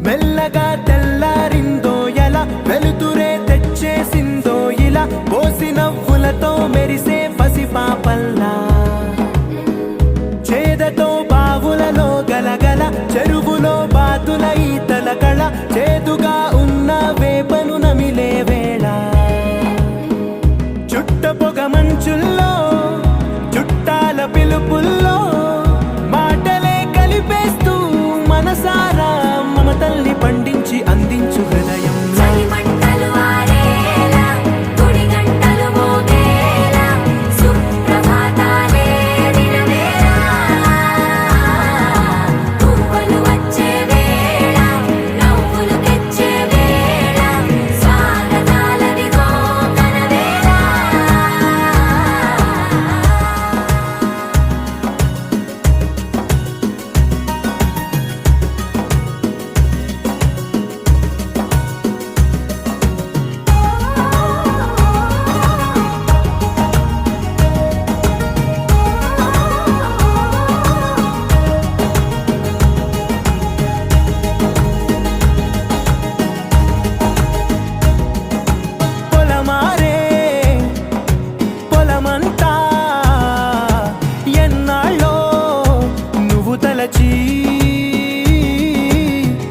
మెల్లగా తెల్లారిందో ఎలా వెలుతురే తెచ్చేసిందో ఇలా పోసి నవ్వులతో మెరిసే పసిపాపల్లా చేదతో బావులలో గలగల చెరువులో బాతుల ఈతల కళ చేదుగా ఉన్న వేపను నమిలే వేళ చుట్ట పొగ మంచుల్లో చుట్టాల పిలుపుల్లో మాటలే కలిపేస్తూ మనసారా మమతల్ని పండించి అందించు హృదయం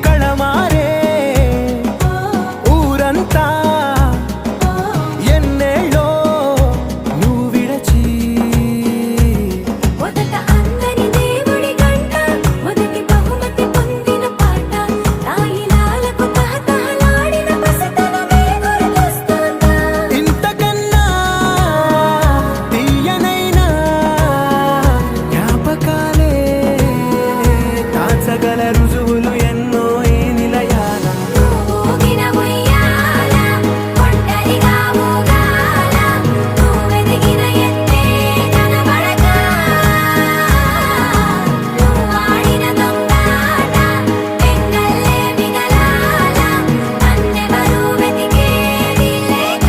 కళమారే ఊరంతా ఎన్నేళ్ళో నువ్వు విడచి మొదట అందరి దేవుడి గంట మొదటి బహుమతి పొందిన పాట రాయిలాలకు తహతహలాడిన పసితనమే గుర్తొస్తుందా ఇంతకన్నా తీయనైనా జ్ఞాపకాలే దాచగల రుజువులు ఎన్నో ఈ నిలయాల ఊగిన ఉయ్యాల ఒంటరిగా ఊగాల నువ్వెదిగిన ఎత్తే కనబడక నువ్వాడిన దొంగాట పెంగల్లే మిగలాల నన్నెవరూ వెతికేది లేక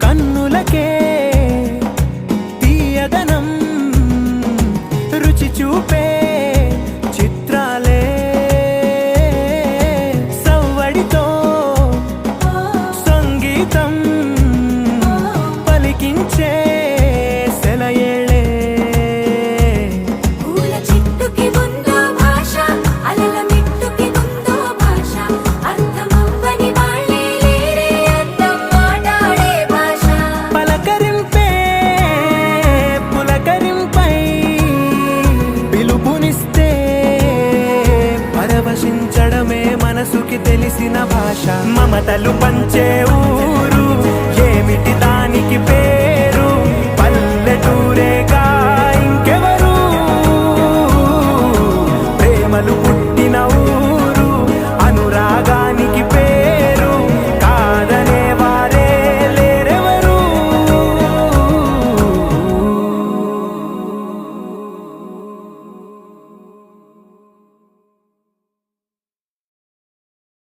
కన్నులకే తీయదనం రుచి చూపే చిత్రాలే సవ్వడితో సంగీతం పలికించే సెలయేళే పూల చెట్టుకి ఉందో భాష అలల మిట్టుకి ఉందో భాష అర్థమవ్వని వాళ్ళే లేరే అర్థం మాట్లాడే భాష పలకరింపే పులకరింపై పిలుపునిస్తే పరవశించడమే మనసుకి తెలిసిన భాష మమతలు పంచే